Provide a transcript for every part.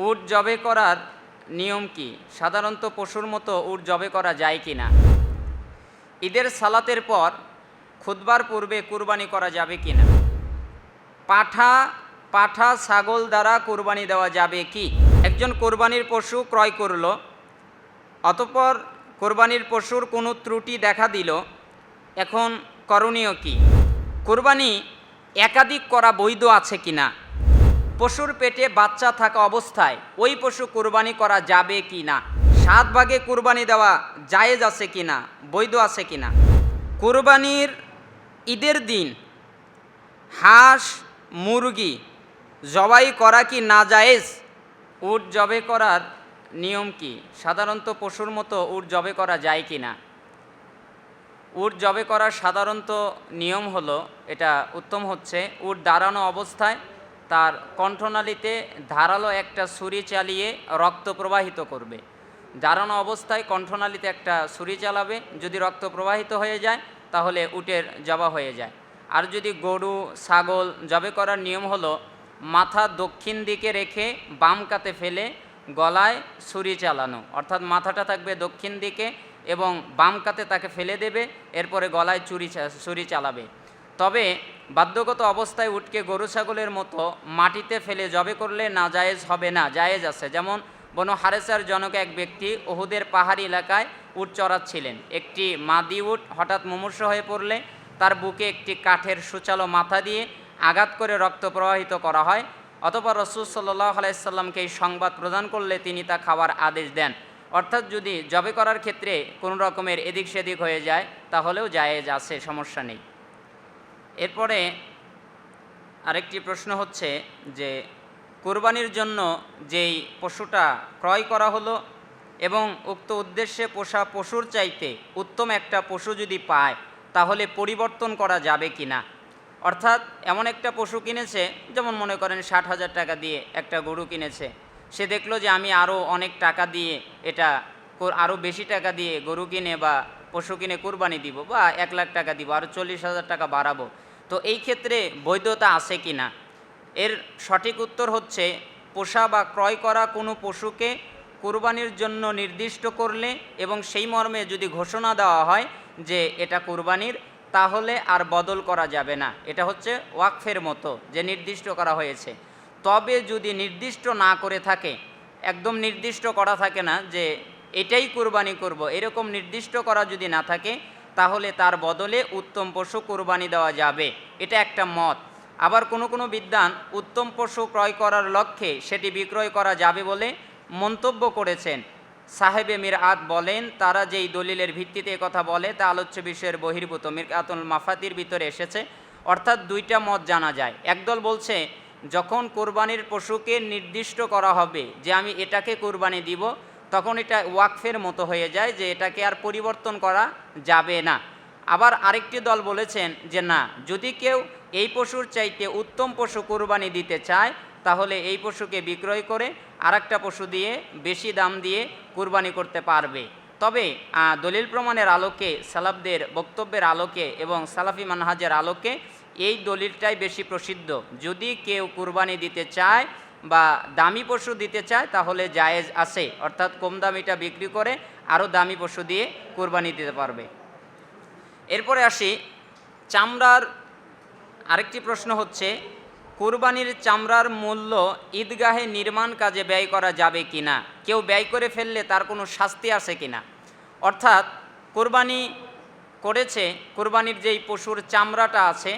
উট জবে করার নিয়ম কি? সাধারণত পশুর মতো উট জবে করা যায় কি না? ঈদের সালাতের পর খুতবার পূর্বে কুরবানি করা যাবে কি না? পাঠা ছাগল দ্বারা কুরবানি দেওয়া যাবে কি? একজন কোরবানির পশু ক্রয় করল, অতঃপর কোরবানির পশুর কোনো ত্রুটি দেখা দিল, এখন করণীয় কি? কোরবানি একাধিক করা বৈধ আছে কি না? পশুর পেটে বাচ্চা থাকা অবস্থায় ওই পশু কুরবানি করা যাবে কি না? 7 ভাগে কুরবানি দেওয়া জায়েজ আছে কি না, বৈধ আছে কি না? কুরবানির ঈদের দিন হাঁস মুরগি জবাই করা কি নাজায়েজ? উট জবে করার নিয়ম কি? সাধারণত পশুর মতো উট জবে করা যায় কি না? উট জবে করার সাধারণত নিয়ম হলো, এটা উত্তম হচ্ছে, উট দাঁড়ানো অবস্থায় তার কণ্ঠনালীতে ধারালো একটা ছুরি চালিয়ে রক্ত প্রবাহিত করবে। দাঁড়ানো অবস্থায় কণ্ঠনালীতে একটা ছুরি চালাবে, যদি রক্ত প্রবাহিত হয়ে যায় তাহলে উটের জবা হয়ে যায়। আর যদি গরু ছাগল জবে করার নিয়ম হলো, মাথা দক্ষিণ দিকে রেখে বাম কাতে ফেলে গলায় ছুরি চালানো, অর্থাৎ মাথাটা থাকবে দক্ষিণ দিকে এবং বাম কাতে তাকে ফেলে দেবে, এরপরে গলায় ছুরি চালাবে। তবে বাধ্যগত অবস্থায় উটকে গরু ছাগলের মতো মাটিতে ফেলে জবে করলে নাজায়েজ হবে না, জায়েজ আছে। যেমন বনু হারেসার জনক এক ব্যক্তি উহুদের পাহাড়ি এলাকায় উট চড়াচ্ছিলেন। একটি মাদি উট হঠাৎ মুমূর্ষু হয়ে পড়লে তার বুকে একটি কাঠের সূচালো মাথা দিয়ে আঘাত করে রক্ত প্রবাহিত করা হয়। অতঃপর রাসূল সাল্লাল্লাহু আলাইহি সাল্লামকে এই সংবাদ প্রদান করলে তিনি তা খাওয়ার আদেশ দেন। অর্থাৎ যদি জবে করার ক্ষেত্রে কোনো রকমের এদিক সেদিক হয়ে যায় তাহলেও জায়েজ আছে, সমস্যা নেই। এরপরে আরেকটি প্রশ্ন হচ্ছে যে কুরবানির জন্য যেই পশুটা ক্রয় করা হলো এবং উক্ত উদ্দেশ্যে পোষা পশুর চাইতে উত্তম একটা পশু যদি পায় তাহলে পরিবর্তন করা যাবে কি না? অর্থাৎ এমন একটা পশু কিনেছে, যেমন মনে করেন 60,000 টাকা দিয়ে একটা গরু কিনেছে, সে দেখলো যে আমি আরও অনেক টাকা দিয়ে এটা আরও বেশি টাকা দিয়ে গরু কিনে বা পশু কিনে কুরবানি দিব, বা 1 লাখ টাকা দিব, আরও 40,000 টাকা বাড়াবো, তো এই ক্ষেত্রে বৈধতা আছে কি না? এর সঠিক উত্তর হচ্ছে, পোষা বা ক্রয় করা কোনো পশুকে কুরবানির জন্য নির্দিষ্ট করলে এবং সেই মর্মে যদি ঘোষণা দেওয়া হয় যে এটা কুরবানির, তাহলে আর বদল করা যাবে না। এটা হচ্ছে ওয়াকফের মতো, যে নির্দিষ্ট করা হয়েছে। তবে যদি নির্দিষ্ট না করে থাকে, একদম নির্দিষ্ট করা থাকে না যে এটাই কুরবানি করব, এরকম নির্দিষ্ট করা যদি না থাকে, তাহলে তার বদলে উত্তম পশু কুরবানি দেওয়া যাবে, এটা একটা মত। আবার কোনো বিদ্বান উত্তম পশু ক্রয় করার লক্ষ্যে সেটি বিক্রয় করা যাবে বলে মন্তব্য করেছেন। সাহেবে মিরআত বলেন, তারা যেই দলিলের ভিত্তিতে কথা বলে তা আলোচ্য বিষয়ের বহির্ভূত, মিরআতুল মাফাতির ভিতরে এসেছে। অর্থাৎ দুইটা মত জানা যায়। একদল বলছে যখন কোরবানির পশুকে নির্দিষ্ট করা হবে যে আমি এটাকে কোরবানি দিব, তখন এটা ওয়াকফের মতো হয়ে যায়, যে এটাকে আর পরিবর্তন করা যাবে না। আবার আরেকটি দল বলেছেন যে না, যদি কেউ এই পশুর চাইতে উত্তম পশু কোরবানি দিতে চায় তাহলে এই পশুকে বিক্রয় করে আরেকটা পশু দিয়ে বেশি দাম দিয়ে কুরবানি করতে পারবে। তবে দলিল প্রমাণের আলোকে, সালাফদের বক্তব্যের আলোকে এবং সালাফি মানহাজের আলোকে এই দলিলটাই বেশি প্রসিদ্ধ। যদি কেউ কুরবানি দিতে চায় বা দামি পশু দিতে চায় তাহলে জায়েজ আছে, অর্থাৎ কম দামিটা বিক্রি করে আরও দামি পশু দিয়ে কুরবানি দিতে পারবে। এরপরে আসি চামড়ার আরেকটি প্রশ্ন হচ্ছে, কুরবানির চামড়ার মূল্য ঈদগাহে নির্মাণ কাজে ব্যয় করা যাবে কি না? কেউ ব্যয় করে ফেললে তার কোনো শাস্তি আছে কি না? অর্থাৎ কুরবানি করেছে, কুরবানির যেই পশুর চামড়াটা আছে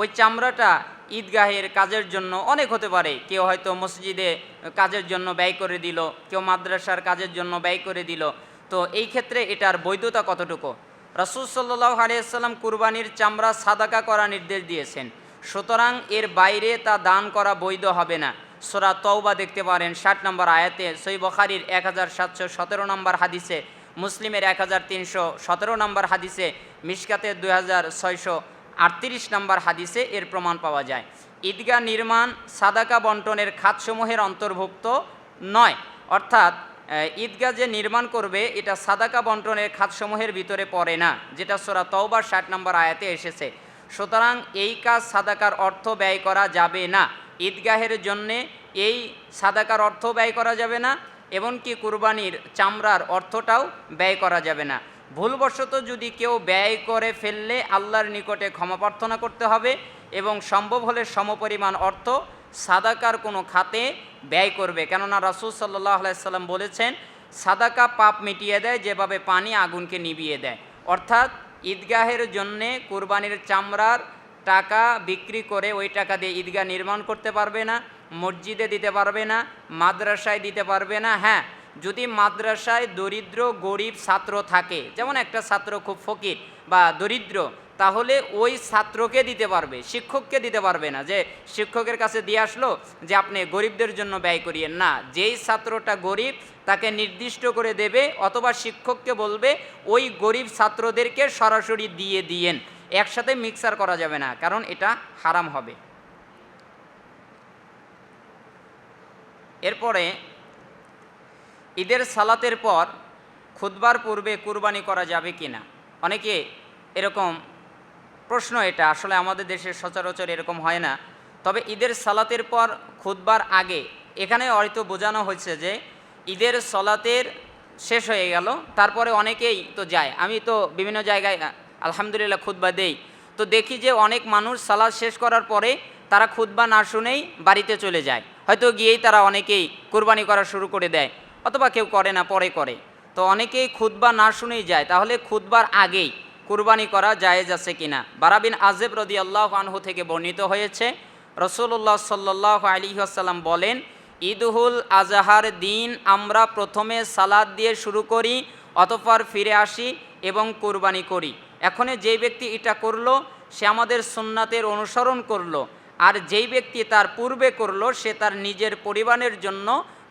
ওই চামড়াটা ঈদগাহের কাজের জন্য অনেক হতে পারে। কেউ হয়তো মসজিদে কাজের জন্য ব্যয় করে দিল, কেউ মাদ্রাসার কাজের জন্য ব্যয় করে দিল, তো এই ক্ষেত্রে এটার বৈধতা কতটুকু? রাসূল সাল্লাল্লাহু আলাইহি ওয়াসাল্লাম কুরবানির চামড়া সাদাকা করা নির্দেশ দিয়েছেন, সুতরাং এর বাইরে তা দান করা বৈধ হবে না। সূরা তওবা দেখতে পারেন 60 নম্বর আয়াতে, সহিহ বুখারীর 1717 নম্বর হাদিসে, মুসলিমের 1317 নম্বর হাদিসে, মিশকাতের 2638 নম্বর হাদিসে এর প্রমাণ পাওয়া যায়। ঈদগাহ নির্মাণ সাদাকা বন্টনের খাতসমূহের অন্তর্ভুক্ত নয়, অর্থাৎ ঈদগাহ যে নির্মাণ করবে এটা সাদাকা বন্টনের খাতসমূহের ভিতরে পড়ে না, যেটা সূরা তওবার 60 নম্বর আয়াতে এসেছে। সুতরাং এই কাজ সাদাকার অর্থ ব্যয় করা যাবে না। ঈদগাহের জন্যে এই সাদাকার অর্থ ব্যয় করা যাবে না, এমনকি কুরবানির চামড়ার অর্থটাও ব্যয় করা যাবে না। ভুলবশত যদি কেউ ব্যয় করে ফেললে আল্লাহর নিকটে ক্ষমা প্রার্থনা করতে হবে এবং সম্ভব হলে সমপরিমাণ অর্থ সাদাকার কোনো খাতে ব্যয় করবে। কেননা রাসূল সাল্লাল্লাহু আলাইহি সাল্লাম বলেছেন, সাদাকা পাপ মিটিয়ে দেয় যেভাবে পানি আগুনকে নিভিয়ে দেয়। অর্থাৎ ঈদগাহের জন্যে কুরবানির চামড়ার টাকা বিক্রি করে ওই টাকা দিয়ে ঈদগাহ নির্মাণ করতে পারবে না, মসজিদে দিতে পারবে না, মাদ্রাসায় দিতে পারবে না। হ্যাঁ, যদি মাদ্রাসায় দরিদ্র গরিব ছাত্র থাকে, যেমন একটা ছাত্র খুব ফকির বা দরিদ্র, তাহলে ওই ছাত্রকে দিতে পারবে, শিক্ষককে দিতে পারবে না, যে শিক্ষকের কাছে দিয়ে আসলো যে আপনি গরিবদের জন্য ব্যয় করিয়েন না। যেই ছাত্রটা গরিব তাকে নির্দিষ্ট করে দেবে, অথবা শিক্ষককে বলবে ওই গরিব ছাত্রদেরকে সরাসরি দিয়ে দিয়েন, একসাথে মিক্সার করা যাবে না, কারণ এটা হারাম হবে। এরপরে ঈদের সালাতের পর খুতবার পূর্বে কুরবানি করা যাবে কি না, অনেকে এরকম প্রশ্ন, এটা আসলে আমাদের দেশে সচরাচর এরকম হয় না। তবে ঈদের সালাতের পর খুতবার আগে এখানে হয়তো বোঝানো হয়েছে যে ঈদের সালাতের শেষ হয়ে গেল, তারপরে অনেকেই তো যায়, আমি তো বিভিন্ন জায়গায় আলহামদুলিল্লাহ খুতবা দেই, তো দেখি যে অনেক মানুষ সালাত শেষ করার পরে তারা খুতবা না শুনেই বাড়িতে চলে যায়, হয়তো গিয়েই তারা অনেকেই কুরবানি করা শুরু করে দেয়, অথবা কেউ করে না, পরে করে। তো অনেকেই খুতবা না শুনেই যায়, তাহলে খুতবার আগেই কুরবানি করা জায়েজ আছে কিনা। বারা বিন আযিব রাদিয়াল্লাহু আনহু থেকে বর্ণিত হয়েছে, রাসূলুল্লাহ সাল্লাল্লাহু আলাইহি ওয়াসাল্লাম বলেন, ঈদুল আজহার দিন আমরা প্রথমে সালাত দিয়ে শুরু করি, অতঃপর ফিরে আসি এবং কুরবানি করি। এখন যেই ব্যক্তি এটা করলো সে আমাদের সুন্নাতের অনুসরণ করলো, আর যেই ব্যক্তি তার পূর্বে করলো সে তার নিজের পরিবারের জন্য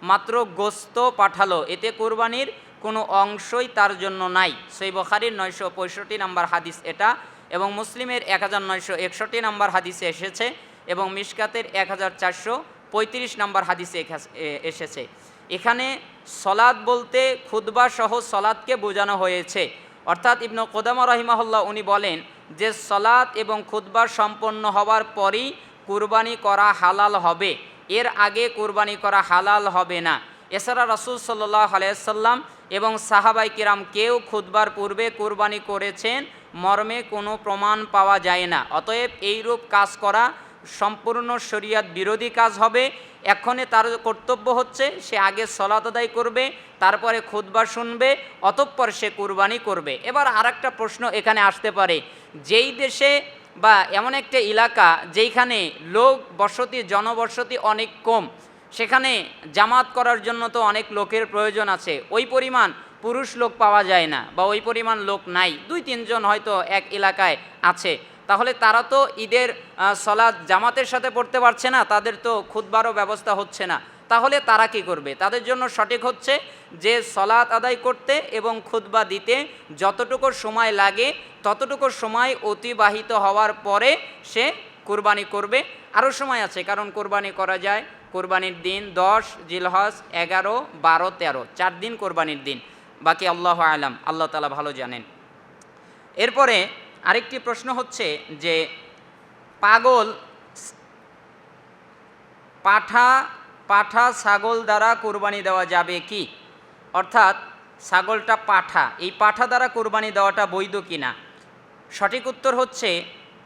মাত্র গোস্ত পাঠালো, এতে কুরবানির কোনো অংশই তার জন্য নাই। সহিহ বুখারীর 965 নম্বর হাদিস এটা, এবং মুসলিমের 1961 নম্বর হাদিসে এসেছে, এবং মিশকাতের 1435 নম্বর হাদিসে এসেছে। এখানে সলাত বলতে খুতবা সহ সলাতকে বোঝানো হয়েছে। অর্থাৎ ইবনে কুদামা রাহিমাহুল্লাহ উনি বলেন যে সলাত এবং খুতবা সম্পন্ন হওয়ার পরই কুরবানি করা হালাল হবে, এর আগে কুরবানি করা হালাল হবে না। এছাড়া রাসূল সাল্লাল্লাহু আলাইহি ওয়াসাল্লাম এবং সাহাবায়ে কিরাম কেউ খুতবার পূর্বে কুরবানি করেছেন মর্মে কোনো প্রমাণ পাওয়া যায় না। অতএব এইরূপ কাজ করা সম্পূর্ণ শরীয়ত বিরোধী কাজ হবে। এখনে তার কর্তব্য হচ্ছে সে আগে সলাত আদায় করবে, তারপরে খুতবা শুনবে, অতঃপর সে কুরবানি করবে। এবার আরেকটা প্রশ্ন এখানে আসতে পারে, যেই দেশে বা এমন একটা এলাকা যেইখানে লোক বসতি, জনবসতি অনেক কম, সেখানে জামাত করার জন্য তো অনেক লোকের প্রয়োজন আছে, ওই পরিমাণ পুরুষ লোক পাওয়া যায় না, বা ওই পরিমাণ লোক নাই, 2-3 জন হয়তো এক এলাকায় আছে, তাহলে তারা তো ঈদের সলাত জামাতের সাথে পড়তে পারছে না, তাদের তো খুতবারও ব্যবস্থা হচ্ছে না, তাহলে তারা কি করবে? তাদের জন্য সঠিক হচ্ছে যে সলাত আদায় করতে এবং খুতবা দিতে যতটুকু সময় লাগে ততটুকু সময় অতিবাহিত হওয়ার পরে সে কুরবানি করবে। আরও সময় আছে, কারণ কুরবানি করা যায় কুরবানির দিন 10 জিলহজ, 11, 12, 13, 4 দিন কুরবানির দিন, বাকি আল্লাহু আলাম, আল্লাহ তাআলা ভালো জানেন। এরপরে আরেকটি প্রশ্ন হচ্ছে যে পাঠা ছাগল দ্বারা কুরবানি দেওয়া যাবে কি? অর্থাৎ ছাগলটা পাঠা, এই পাঠা দ্বারা কুরবানি দেওয়াটা বৈধ কিনা? সঠিক উত্তর হচ্ছে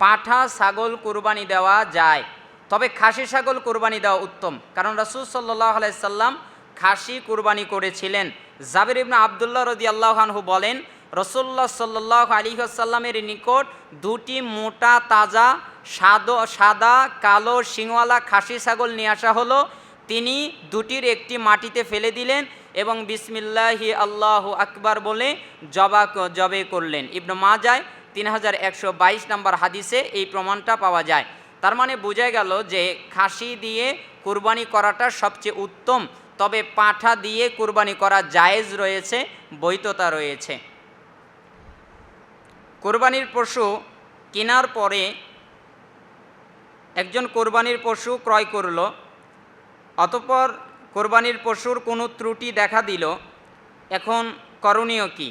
পাঠা ছাগল কুরবানি দেওয়া যায়, তবে খাসি ছাগল কুরবানি দেওয়া উত্তম, কারণ রাসূল সাল্লাল্লাহু আলাইহি সাল্লাম খাসি কুরবানি করেছিলেন। জাবির ইবনে আব্দুল্লাহ রাদিয়াল্লাহু আনহু বলেন, রাসূলুল্লাহ সাল্লাল্লাহু আলাইহি ওয়াসাল্লামের নিকট 2টি মোটা তাজা সাদা কালো শিংওয়ালা খাসি ছাগল নিয়ে আসা হলো। তিনি 2টির একটি মাটিতে ফেলে দিলেন এবং বিসমিল্লাহি আল্লাহু আকবার বলে জবে করলেন। ইবনে মাজাহ 3122 নম্বর হাদিসে এই প্রমাণটা পাওয়া যায়। তার মানে বোঝা গেল যে খাসি দিয়ে কুরবানি করাটা সবচেয়ে উত্তম, তবে পাঠা দিয়ে কুরবানি করা জায়েজ রয়েছে, বৈধতা রয়েছে। কোরবানির পশু কেনার পরে একজন কোরবানির পশু ক্রয় করল, অতঃপর কোরবানির পশুর কোনো ত্রুটি দেখা দিল, এখন করণীয় কি?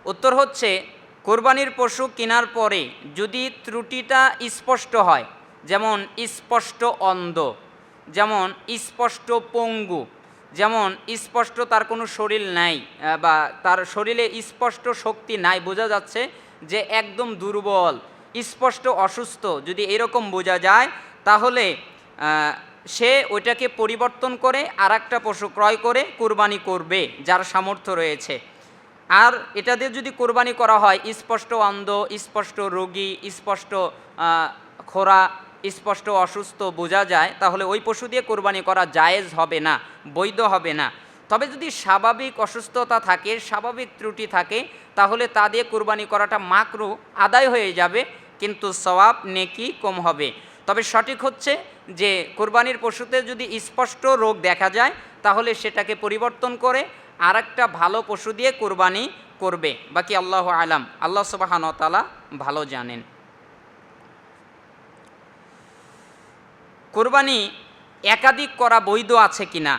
উত্তর হচ্ছে কোরবানির পশু কেনার পরে যদি ত্রুটিটা স্পষ্ট হয়, যেমন স্পষ্ট অন্ধ, যেমন স্পষ্ট পঙ্গু, যেমন স্পষ্ট তার কোনো শরীর নাই বা তার শরীরে স্পষ্ট শক্তি নাই, বোঝা যাচ্ছে যে একদম দুর্বল, স্পষ্ট অসুস্থ, যদি এরকম বোঝা যায় তাহলে সে ওইটাকে পরিবর্তন করে আর একটা পশু ক্রয় করে কুরবানি করবে যার সামর্থ্য রয়েছে। আর এটা দিয়ে যদি কোরবানি করা হয় স্পষ্ট অন্ধ, স্পষ্ট রোগী, স্পষ্ট খোরা, স্পষ্ট অসুস্থ বোঝা যায়, তাহলে ওই পশু দিয়ে কোরবানি করা জায়েজ হবে না, বৈধ হবে না। তবে যদি স্বাভাবিক অসুস্থতা থাকে, স্বাভাবিক ত্রুটি থাকে, তাহলে তা দিয়ে কোরবানি করাটা মাকরু, আদায় হয়ে যাবে, কিন্তু সওয়াব নেকি কম হবে। তবে সঠিক হচ্ছে যে কোরবানির পশুতে যদি স্পষ্ট রোগ দেখা যায় তাহলে সেটাকে পরিবর্তন করে আর একটা ভালো পশু দিয়ে কোরবানি করবে। বাকি আল্লাহ আলাম, আল্লাহ সুবহানাহু ওয়া তাআলা ভালো জানেন। কোরবানি একাধিক করা বৈধ আছে কিনা,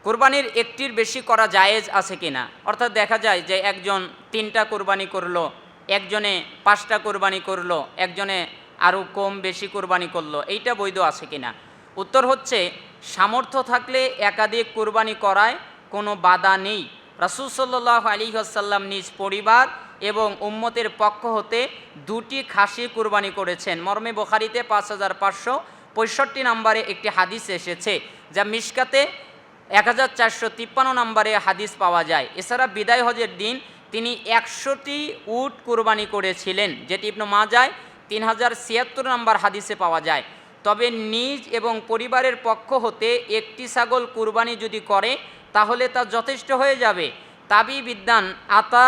কোরবানির একটির বেশি করা জায়েজ আছে কিনা, অর্থাৎ দেখা যায় যে একজন 3টা কোরবানি করলো, একজনে 5টা কোরবানি করলো, একজনে আরও কম বেশি কোরবানি করলো, এইটা বৈধ আছে কিনা। উত্তর হচ্ছে সামর্থ্য থাকলে একাধিক কোরবানি করায় কোনো বাধা নেই। রাসূল সাল্লাল্লাহু আলাইহি ওয়াসাল্লাম নিজ পরিবার এবং উম্মতের পক্ষ হতে 2টি খাসি কোরবানি করেছেন। মর্মে বুখারীতে 5565 নম্বরে একটি হাদিস এসেছে, যা মিশকাতে 1453 নম্বরে হাদিস পাওয়া যায়। এছাড়া বিদায় হজের দিন তিনি 100টি উট কোরবানি করেছিলেন, যেটি ইবনে মাজায় 3076 নম্বর হাদিসে পাওয়া যায়। তবে নিজ এবং পরিবারের পক্ষ হতে একটি ছাগল কুরবানি যদি করে তাহলে তা যথেষ্ট হয়ে যাবে। তাবি বিদ্যান আতা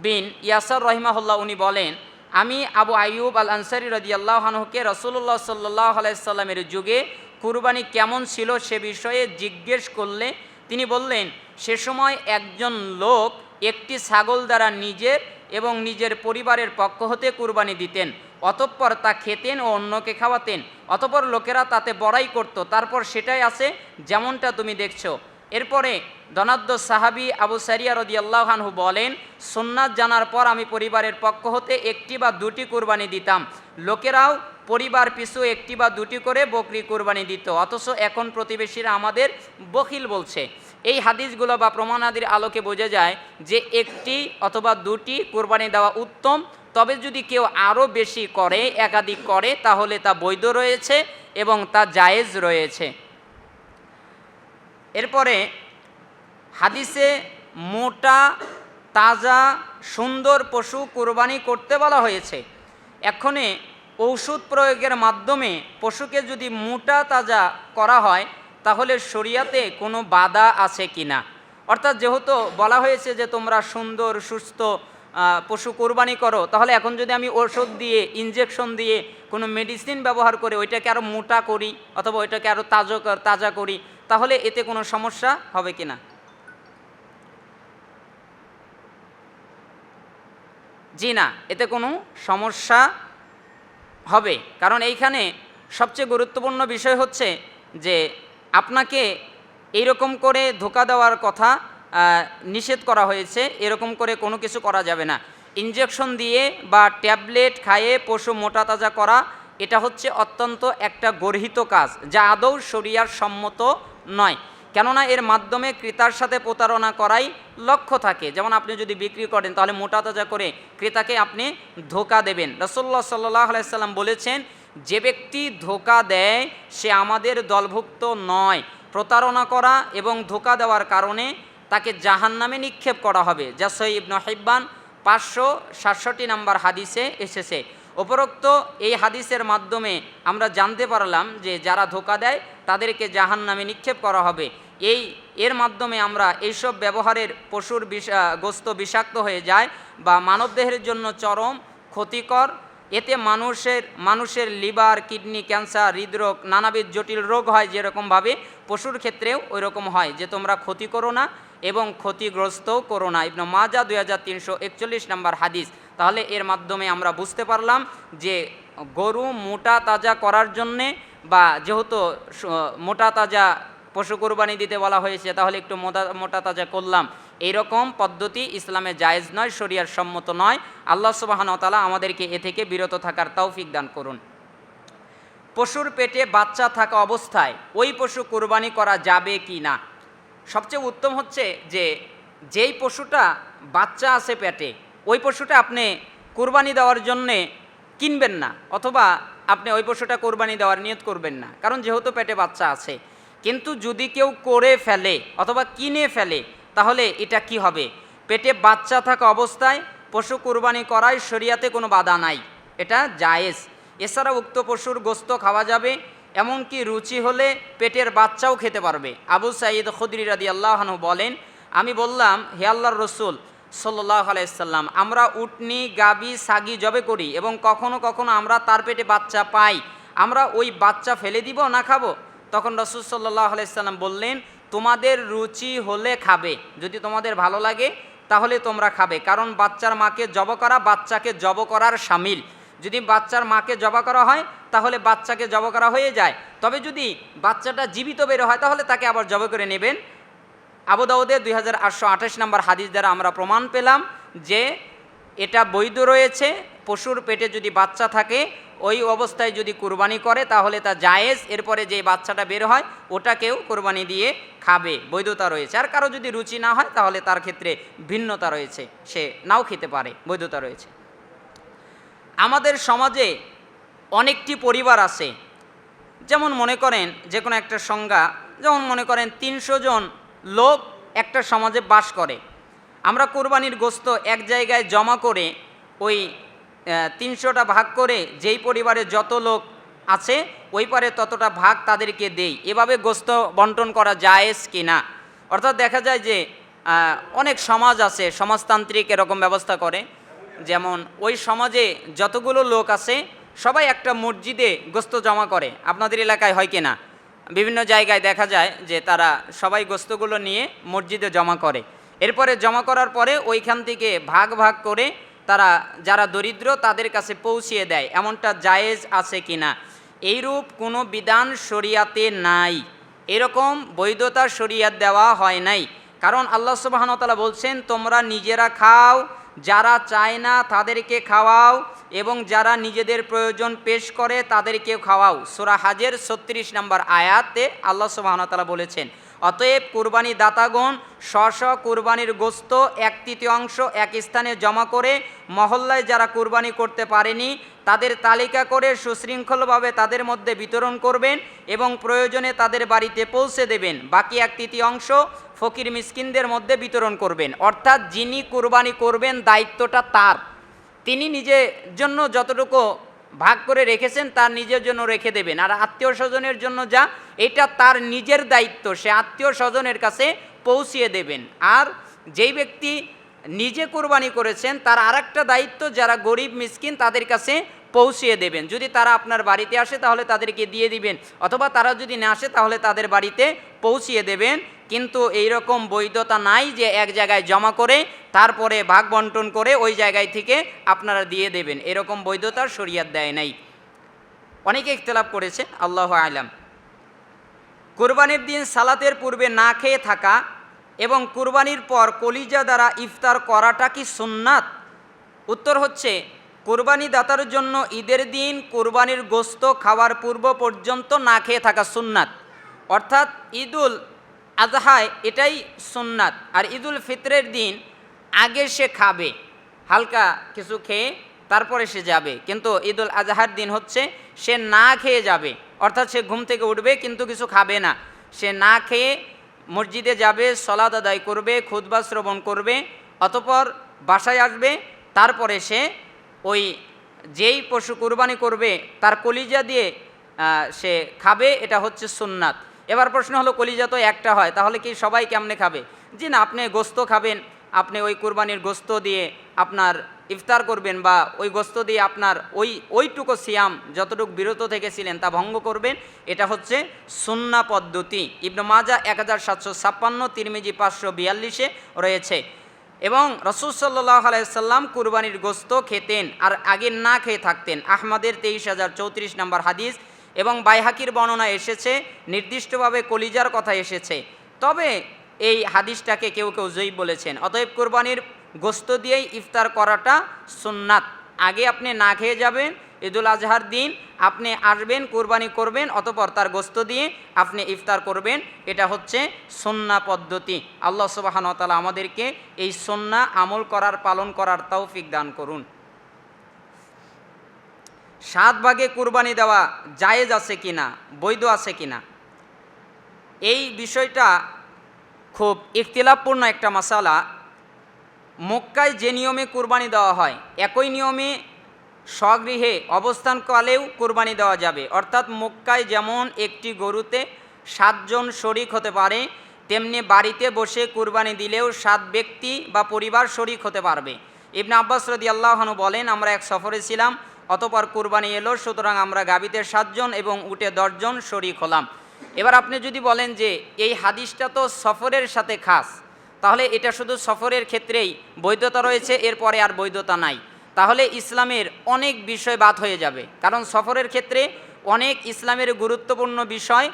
বিন ইয়াসার রহিমাহুল্লাহ উনি বলেন, আমি আবু আইয়ুব আল আনসারী রাদিয়াল্লাহু আনহুকে রাসূলুল্লাহ সাল্লাল্লাহু আলাইহি সাল্লামের যুগে কুরবানি কেমন ছিল সে বিষয়ে জিজ্ঞেস করলে তিনি বললেন, সে সময় একজন লোক একটি ছাগল দ্বারা নিজের এবং নিজের পরিবারের পক্ষ হতে কুরবানি দিতেন, অতঃপর তা খেতেন ও অন্যকে খাওয়াতেন, অতঃপর লোকেরা তাতে বড়াই করত, তারপর সেটাই আছে যেমনটা তুমি দেখছো। এরপরে ধনাঢ্য সাহাবী আবু সারিয়া রাদিয়াল্লাহু আনহু বলেন, সুন্নাত জানার পর আমি পরিবারের পক্ষ হতে একটি বা দুটি কুরবানি দিতাম, লোকেরাও পরিবার পিছু একটি বা দুটি করে বকরি কুরবানি দিত, অথচ এখন প্রতিবেশীরা আমাদের বখিল বলছে। এই হাদিসগুলো বা প্রমাণাদির আলোকে বোঝা যায় যে একটি অথবা দুটি কুরবানি দেওয়া উত্তম। তবে যদি কেউ আরও বেশি করে, একাধিক করে, তাহলে তা বৈধ রয়েছে এবং তা জায়েজ রয়েছে। এরপরে হাদিসে মোটা তাজা সুন্দর পশু কুরবানি করতে বলা হয়েছে। এক্ষণে ঔষধ প্রয়োগের মাধ্যমে পশুকে যদি মোটা তাজা করা হয় তাহলে শরিয়াতে কোনো বাধা আছে কিনা, অর্থাৎ যেহেতু বলা হয়েছে যে তোমরা সুন্দর সুস্থ পশু কোরবানি করো, তাহলে এখন যদি আমি ওষুধ দিয়ে, ইনজেকশন দিয়ে, কোনো মেডিসিন ব্যবহার করে ওইটাকে আরও মোটা করি অথবা ওইটাকে আরও তাজা করি, তাহলে এতে কোনো সমস্যা হবে কিনা? জি না, এতে কোনো সমস্যা হবে। কারণ এইখানে সবচেয়ে গুরুত্বপূর্ণ বিষয় হচ্ছে যে আপনাকে এইরকম করে ধোঁকা দেওয়ার কথা নিষেধ করা হয়েছে, এরকম করে কোনো কিছু করা যাবে না। ইনজেকশন দিয়ে বা ট্যাবলেট খাইয়ে পশু মোটা তাজা করা, এটা হচ্ছে অত্যন্ত একটা গর্হিত কাজ, যা আদৌ শরিয়ার সম্মত নয়। কেননা এর মাধ্যমে ক্রেতার সাথে প্রতারণা করাই লক্ষ্য থাকে। যেমন আপনি যদি বিক্রি করেন তাহলে মোটা তাজা করে ক্রেতাকে আপনি ধোঁকা দেবেন। রাসূলুল্লাহ সাল্লাল্লাহু আলাইহি সাল্লাম বলেছেন, যে ব্যক্তি ধোঁকা দেয় সে আমাদের দলভুক্ত নয়। প্রতারণা করা এবং ধোঁকা দেওয়ার কারণে তাকে জাহান্নামে নিক্ষেপ করা হবে, যা সহিহ ইবনে হিব্বান 567 নম্বর হাদিসে এসেছে। উপরোক্ত এই হাদিসের মাধ্যমে আমরা জানতে পারলাম যে যারা ধোঁকা দেয় তাদেরকে জাহান্নামে নিক্ষেপ করা হবে। এর মাধ্যমে আমরা এইসব ব্যবহারের পশুর গোস্ত বিষাক্ত হয়ে যায় বা মানবদেহের জন্য চরম ক্ষতিকর। এতে মানুষের লিভার, কিডনি, ক্যান্সার, হৃদরোগ, নানাবিধ জটিল রোগ হয়, যেরকমভাবে পশুর ক্ষেত্রেও ওই রকম হয়, যে তোমরা ক্ষতি করো না এবং ক্ষতিগ্রস্তও করো না। ইবনে মাজাহ 2341 নম্বর হাদিস। তাহলে এর মাধ্যমে আমরা বুঝতে পারলাম যে গরু মোটা তাজা করার জন্যে বা যেহেতু মোটা তাজা পশু কোরবানি দিতে বলা হয়েছে, তাহলে একটু মোটা তাজা করলাম, এইরকম পদ্ধতি ইসলামে জায়েজ নয়, শরিয়ার সম্মত নয়। আল্লাহ সুবহানাহু ওয়া তাআলা আমাদেরকে এ থেকে বিরত থাকার তৌফিক দান করুন। পশুর পেটে বাচ্চা থাকা অবস্থায় ওই পশু কোরবানি করা যাবে কি না? সবচেয়ে উত্তম হচ্ছে যে যেই পশুটা বাচ্চা আছে পেটে, ওই পশুটা আপনি কোরবানি দেওয়ার জন্যে কিনবেন না, অথবা আপনি ওই পশুটা কোরবানি দেওয়ার নিয়ত করবেন না, কারণ যেহেতু পেটে বাচ্চা আছে। কিন্তু যদি কেউ করে ফেলে অথবা কিনে ফেলে, তাহলে এটা কি হবে? পেটে বাচ্চা থাকা অবস্থায় পশু কোরবানি করায় শরিয়াতে কোনো বাধা নাই, এটা জায়েজ। এছাড়া উক্ত পশুর গোস্ত খাওয়া যাবে, এমনকি রুচি হলে পেটের বাচ্চাও খেতে পারবে। আবু সাঈদ খুদরি রাদিয়াল্লাহু আনহু বলেন, আমি বললাম, হে আল্লাহর রসুল সাল্লাল্লাহু আলাইহি সাল্লাম, আমরা উটনি, গাবি, সাগি জবে করি এবং কখনো কখনো আমরা তার পেটে বাচ্চা পাই, আমরা ওই বাচ্চা ফেলে দিব না খাবো? তখন রাসূল সাল্লাল্লাহু আলাইহি সাল্লাম বললেন, তোমাদের রুচি হলে খাবে, যদি তোমাদের ভালো লাগে তাহলে তোমরা খাবে, কারণ বাচ্চার মাকে জব করা বাচ্চাকে জব করার শামিল। যদি বাচ্চার মাকে জবা করা হয় তাহলে বাচ্চাকে জব করা হয়ে যায়, তবে যদি বাচ্চাটা জীবিত বের হয় তাহলে তাকে আবার জব করে নেবেন। আবু দাউদের 2828 নম্বর হাদিস দ্বারা আমরা প্রমাণ পেলাম যে এটা বৈধ রয়েছে। পশুর পেটে যদি বাচ্চা থাকে ওই অবস্থায় যদি কুরবানি করে তাহলে তা জায়েজ। এরপরে যে বাচ্চাটা বের হয় ওটাকেও কুরবানি দিয়ে খাবে, বৈধতা রয়েছে। আর কারো যদি রুচি না হয় তাহলে তার ক্ষেত্রে ভিন্নতা রয়েছে, সে নাও খেতে পারে, বৈধতা রয়েছে। আমাদের সমাজে অনেকটি পরিবার আছে, যেমন মনে করেন যে কোনো একটা সংজ্ঞা, যেমন মনে করেন 300 জন লোক একটা সমাজে বাস করে। আমরা কোরবানির গোস্ত এক জায়গায় জমা করে ওই 300টা ভাগ করে যেই পরিবারে যত লোক আছে ওই পারে ততটা ভাগ তাদেরকে দেই, এভাবে গোস্ত বন্টন করা জায়েজ কি না? অর্থাৎ দেখা যায় যে অনেক সমাজ আছে সমাজতান্ত্রিক এরকম ব্যবস্থা করে, যেমন ওই সমাজে যতগুলো লোক আছে সবাই একটা মসজিদে গোস্ত জমা করে। আপনাদের এলাকায় হয় কি না? বিভিন্ন জায়গায় দেখা যায় যে তারা সবাই গোস্তগুলো নিয়ে মসজিদে জমা করে, এরপরে জমা করার পরে ওইখান থেকে ভাগ ভাগ করে তারা যারা দরিদ্র তাদের কাছে পৌঁছিয়ে দেয়। এমনটা জায়েজ আছে কি না? এইরূপ কোনো বিধান শরিয়াতে নাই, এরকম বৈধতা শরিয়াত দেওয়া হয় নাই। কারণ আল্লাহ সুবহানাহু ওয়া তাআলা বলছেন, তোমরা নিজেরা খাও, যারা চায় না তাদেরকে খাওয়াও, এবং যারা নিজেদের প্রয়োজন পেশ করে তাদেরকে খাওয়াও। সূরা হাজের 36 নম্বর আয়াতে আল্লাহ সুবহানাহু ওয়া তাআলা বলেছেন, অতএব কুরবানি দাতাগণ স্ব কুরবানির গোস্ত 1/3 এক স্থানে জমা করে মহল্লায় যারা কুরবানি করতে পারেনি তাদের তালিকা করে সুশৃঙ্খলভাবে তাদের মধ্যে বিতরণ করবেন এবং প্রয়োজনে তাদের বাড়িতে পৌঁছে দেবেন। বাকি 1/3 ফকির মিসকিনদের মধ্যে বিতরণ করবেন। অর্থাৎ যিনি কুরবানি করবেন দায়িত্বটা তার, তিনি নিজের জন্য যতটুকু ভাগ করে রেখেছেন তার নিজের জন্য রেখে দেবেন, আর আত্মীয় স্বজনের জন্য যা এটা তার নিজের দায়িত্ব, সে আত্মীয় স্বজনের কাছে পৌঁছিয়ে দেবেন। আর যেই ব্যক্তি নিজে কুরবানি করেছেন তার আরেকটা দায়িত্ব, যারা গরিব মিসকিন তাদের কাছে পৌঁছিয়ে দেবেন। যদি তারা আপনার বাড়িতে আসে তাহলে তাদেরকে দিয়ে দিবেন, অথবা তারা যদি না আসে তাহলে তাদের বাড়িতে পৌঁছিয়ে দেবেন। কিন্তু এই রকম বৈধতা নাই যে এক জায়গায় জমা করে তারপরে ভাগ বন্টন করে ওই জায়গায় থেকে আপনারা দিয়ে দেবেন, এরকম বৈধতার শরিয়াত দেয় নাই। অনেকে ইখতিলাফ করেছে, আল্লাহু আ'লাম। কুরবানির দিন সালাতের পূর্বে না খেয়ে থাকা এবং কুরবানির পর কলিজা দ্বারা ইফতার করাটা কি সুন্নাত? উত্তর হচ্ছে, কুরবানি দাতার জন্য ঈদের দিন কুরবানির গোস্ত খাওয়ার পূর্ব পর্যন্ত না খেয়ে থাকা সুন্নাত। অর্থাৎ ঈদুল আজহায় এটাই সুন্নাত, আর ঈদুল ফিতরের দিন আগে সে খাবে, হালকা কিছু খেয়ে তারপরে সে যাবে। কিন্তু ঈদুল আজহার দিন হচ্ছে সে না খেয়ে যাবে, অর্থাৎ সে ঘুম থেকে উঠবে কিন্তু কিছু খাবে না, সে না খেয়ে মসজিদে যাবে, সালাত আদায় করবে, খুতবা শ্রবণ করবে, অতঃপর বাসায় আসবে, তারপরে সে ওই যেই পশু কুরবানি করবে তার কলিজা দিয়ে সে খাবে, এটা হচ্ছে সুন্নাত। এবার প্রশ্ন হলো, কলিজা তো একটা হয়, তাহলে কি সবাই কেমনে খাবে? জি না, আপনি গোস্ত খাবেন, আপনি ওই কুরবানির গোস্ত দিয়ে আপনার ইফতার করবেন, বা ওই গোস্ত দিয়ে আপনার ওইটুকু সিয়াম যতটুকু বিরত থেকেছিলেন তা ভঙ্গ করবেন, এটা হচ্ছে সুন্না পদ্ধতি। ইবনে মাজাহ 1756, তিরমিজি 542 রয়েছে। এবং রাসূল সাল্লাল্লাহু আলাইহি সাল্লাম কুরবানির গোস্ত খেতেন আর আগে না খেয়ে থাকতেন। আহমদের 23,034 নম্বর হাদিস এবং বাইহাকির বর্ণনা এসেছে, নির্দিষ্টভাবে কলিজার কথা এসেছে, তবে এই হাদিসটাকে কেউ কেউ জয়ীফ বলেছেন। অতএব কুরবানির গোস্ত দিয়েই ইফতার করাটা সুন্নাত, আগে আপনি না খেয়ে যাবেন ঈদুল আজহার দিন আপনি আসবেন, কুরবানি করবেন, অতঃপর তার গোশত দিয়ে আপনি ইফতার করবেন। এটা হচ্ছে সুন্নাহ পদ্ধতি। আল্লাহ সুবহানাহু ওয়া তাআলা আমাদেরকে এই সুন্নাহ আমল করার, পালন করার তৌফিক দান করুন। 7 ভাগে কুরবানি দেওয়া জায়েজ আছে কিনা, বৈধ আছে কিনা, এই বিষয়টা খুব ইখতিলাফপূর্ণ একটা মাসালা। মক্কায় যে নিয়মে কুরবানি দেওয়া হয় একই নিয়মে স্বগৃহে অবস্থানকালেও কুরবানি দেওয়া যাবে। অর্থাৎ মক্কায় যেমন একটি গরুতে 7 জন শরিক হতে পারে, তেমনি বাড়িতে বসে কুরবানি দিলেও 7 ব্যক্তি বা পরিবার শরিক হতে পারবে। ইবনে আব্বাস রাদিয়াল্লাহু আনহু বলেন, আমরা এক সফরে ছিলাম, অতঃপর কুরবানি এলো, সুতরাং আমরা গাভীতে 7 জন এবং উটে 10 জন শরিক হলাম। এবার আপনি যদি বলেন যে এই হাদিসটা তো সফরের সাথে খাস, তাহলে এটা শুধু সফরের ক্ষেত্রেই বৈধতা রয়েছে, এরপরে আর বৈধতা নাই। তাহলে ইসলামের অনেক বিষয় বাদ হয়ে যাবে, কারণ সফরের ক্ষেত্রে অনেক ইসলামের গুরুত্বপূর্ণ বিষয়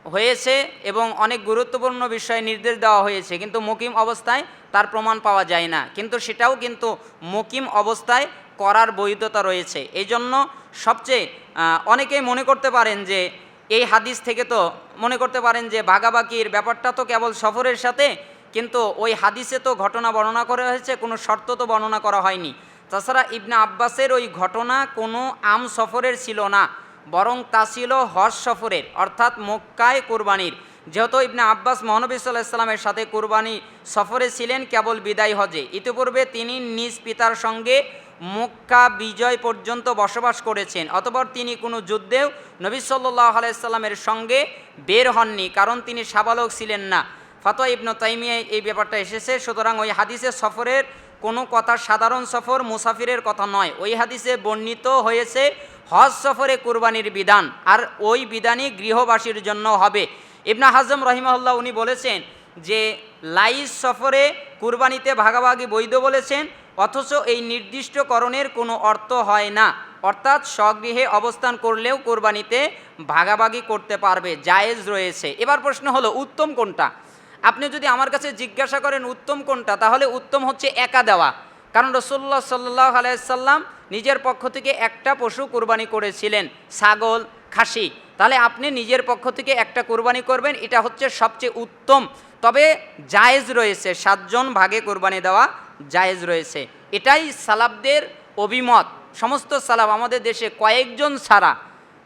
হয়েছে এবং অনেক গুরুত্বপূর্ণ বিষয়ে নির্দেশ দেওয়া হয়েছে, কিন্তু মুকিম অবস্থায় তার প্রমাণ পাওয়া যায় না। কিন্তু সেটাও কিন্তু মুকিম অবস্থায় করার বৈধতা রয়েছে। এই জন্য সবচেয়ে অনেকেই মনে করতে পারেন যে এই হাদিস থেকে তো মনে করতে পারেন যে ভাগাভাগির ব্যাপারটা তো কেবল সফরের সাথে, কিন্তু ওই হাদিসে তো ঘটনা বর্ণনা করা হয়েছে, কোনো শর্ত তো বর্ণনা করা হয়নি। তাছাড়া ইবনে আব্বাসের ওই ঘটনা কোনো আম সফরের ছিল না, বরং তা ছিল হজ সফরের, অর্থাৎ মক্কায় কুরবানির। যেহেতু ইবনে আব্বাস মহানবী সাল্লাল্লাহু আলাইহি ওয়াসাল্লামের সাথে কুরবানি সফরে ছিলেন কেবল বিদায় হজে, ইতিপূর্বে তিনি নিজ পিতার সঙ্গে মক্কা বিজয় পর্যন্ত বসবাস করেছেন। অতঃপর তিনি কোনো যুদ্ধেও নবী সাল্লাল্লাহু আলাইহি ওয়াসাল্লামের সঙ্গে বের হননি, কারণ তিনি সাবালক ছিলেন না। ফাতোয়া ইবনে তাইমিয়ায় এই ব্যাপারটা এসেছে। সুতরাং ওই হাদিসে সফরের কোনো কথা সাধারণ সফর, মুসাফিরের কথা নয়। ওই হাদিসে বর্ণিত হয়েছে হজ সফরে কুরবানির বিধান, আর ওই বিধানই গৃহবাসীর জন্য হবে। ইবনে হাজম রাহিমাহুল্লাহ উনি বলেছেন যে লাইস সফরে কুরবানিতে ভাগাভাগি বৈধ বলেছেন, অথচ এই নির্দিষ্টকরণের কোনো অর্থ হয় না। অর্থাৎ স্বগৃহে অবস্থান করলেও কুরবানিতে ভাগাভাগি করতে পারবে, জায়েজ রয়েছে। এবার প্রশ্ন হলো উত্তম কোনটা? আপনি যদি আমার কাছে জিজ্ঞাসা করেন উত্তম কোনটা, তাহলে উত্তম হচ্ছে একা দেওয়া, কারণ রাসূলুল্লাহ সাল্লাল্লাহু আলাইহি ওয়াসাল্লাম নিজের পক্ষ থেকে একটা পশু কুরবানি করেছিলেন, ছাগল, খাসি। তাহলে আপনি নিজের পক্ষ থেকে একটা কুরবানি করবেন, এটা হচ্ছে সবচেয়ে উত্তম। তবে জায়েজ রয়েছে, 7 জন ভাগে কুরবানি দেওয়া জায়েজ রয়েছে। এটাই সালাফদের অভিমত। সমস্ত সালাফ আমাদের দেশে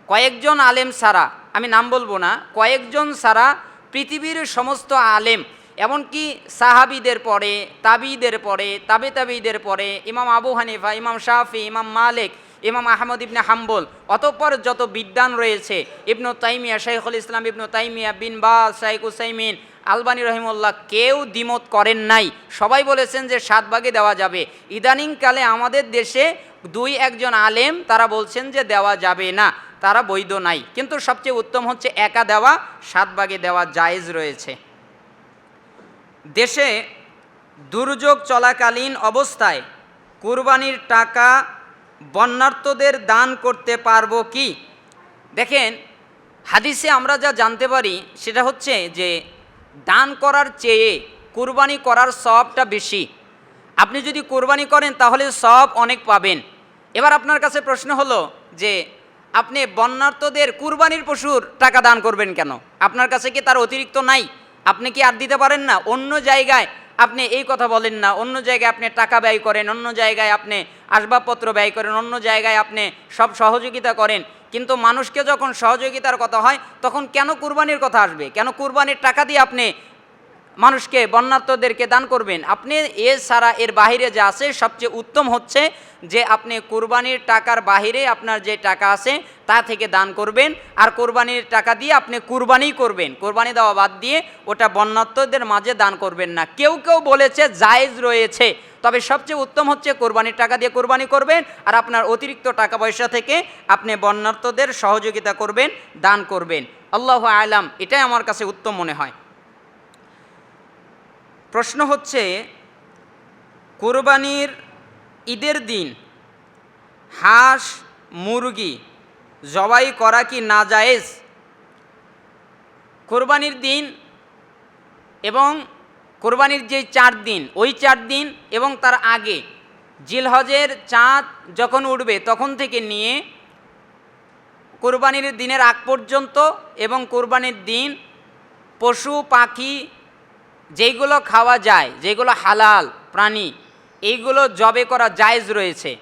কয়েকজন আলেম ছাড়া, আমি নাম বলবো না, কয়েকজন ছাড়া পৃথিবীর সমস্ত আলেম, এমনকি সাহাবিদের পরে, তাবিদের পরে, তাবিদের পরে, ইমাম আবু হানিফা, ইমাম শাফি, ইমাম মালিক, ইমাম আহমদ ইবনে হাম্বল, অতঃপর যত বিদ্বান রয়েছে, ইবনু তাইমিয়া, শাইখুল ইসলাম ইবনু তাইমিয়া, বিন বাজ, শাইখ উসাইমিন, আলবানী রহিমুল্লাহ, কেউ দ্বিমত করেন নাই। সবাই বলেছেন যে 7 ভাগে দেওয়া যাবে। ইদানিংকালে আমাদের দেশে 2-1 আলেম তারা বলছেন যে দেওয়া যাবে না, তারা বৈধ নাই। কিন্তু সবচেয়ে উত্তম হচ্ছে একা দেওয়া, 7 ভাগে দেওয়া জায়েজ রয়েছে। দেশে দুর্যোগ চলাকালীন অবস্থায় কুরবানির টাকা বন্যার্তদের দান করতে পারবো কি? দেখেন, হাদিসে আমরা যা জানতে পারি সেটা হচ্ছে যে দান করার চেয়ে কুরবানি করার সওয়াবটা বেশি। আপনি যদি কুরবানি করেন তাহলে সওয়াব অনেক পাবেন। এবার আপনার কাছে প্রশ্ন হলো যে আপনি বন্যার্তদের কুরবানির পশুর টাকা দান করবেন কেন? আপনার কাছে কি তার অতিরিক্ত নাই? আপনি কি আর দিতে পারেন না? অন্য জায়গায় আপনি এই কথা বলেন না, অন্য জায়গায় আপনি টাকা ব্যয় করেন, অন্য জায়গায় আপনি আসবাবপত্র ব্যয় করেন, অন্য জায়গায় আপনি সব সহযোগিতা করেন, কিন্তু মানুষকে যখন সহযোগিতার কথা হয় তখন কেন কুরবানির কথা আসবে? কেন কুরবানির টাকা দিয়ে আপনি মানুষকে, বন্যার্তদেরকে দান করবেন? আপনি এছাড়া এর বাহিরে যা আছে সবচেয়ে উত্তম হচ্ছে যে আপনি কুরবানির টাকার বাহিরে আপনার যে টাকা আছে তা থেকে দান করবেন, আর কুরবানির টাকা দিয়ে আপনি কুরবানি করবেন। কুরবানি দেওয়া বাদ দিয়ে ওটা বন্যার্তদের মাঝে দান করবেন না। কেউ কেউ বলেছে জায়েজ রয়েছে, তবে সবচেয়ে উত্তম হচ্ছে কুরবানির টাকা দিয়ে কুরবানি করবেন, আর আপনার অতিরিক্ত টাকা পয়সা থেকে আপনি বন্যার্তদের সহযোগিতা করবেন, দান করবেন। আল্লাহু আ'লাম, এটাই আমার কাছে উত্তম মনে হয়। প্রশ্ন হচ্ছে, কুরবানির ঈদের দিন হাঁস, মুরগি জবাই করা কি নাজায়েজ? কুরবানির দিন এবং কুরবানির যে 4 দিন, ওই 4 দিন এবং তার আগে জিলহজের চাঁদ যখন উঠবে তখন থেকে নিয়ে কোরবানির দিনের আগ পর্যন্ত এবং কোরবানির দিন পশু পাখি যেইগুলো খাওয়া যায়, যেগুলো হালাল প্রাণী, এইগুলো জবে করা জায়েজ রয়েছে।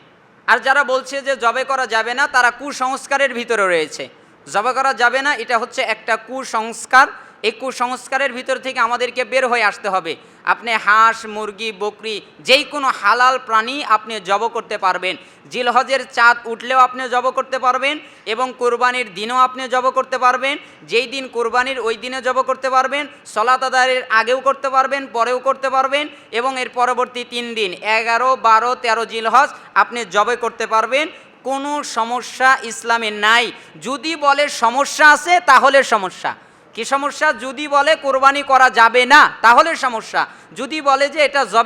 আর যারা বলছে যে জবে করা যাবে না, তারা কুসংস্কারের ভিতরে রয়েছে। জবে করা যাবে না, এটা হচ্ছে একটা কুসংস্কার। এই কুসংস্কারের ভিতর থেকে আমাদেরকে বের হয়ে আসতে হবে। আপনি হাঁস, মুরগি, বকরি, যেই কোনো হালাল প্রাণী আপনি জব করতে পারবেন। জিলহজের চাঁদ উঠলেও আপনি জব করতে পারবেন এবং কোরবানির দিনও আপনি জব করতে পারবেন। যেই দিন কোরবানির ওই দিনে জব করতে পারবেন, সলাত আদায়ের আগেও করতে পারবেন, পরেও করতে পারবেন এবং এর পরবর্তী 3 দিন 11, 12, 13 জিলহজ আপনি জবে করতে পারবেন। কোনো সমস্যা ইসলামে নাই। যদি বলে সমস্যা আছে তাহলে সমস্যা। কি সমস্যা? যদি বলে কোরবানি করা যাবে না তাহলে সমস্যা। যদি বলে যে এটা জবে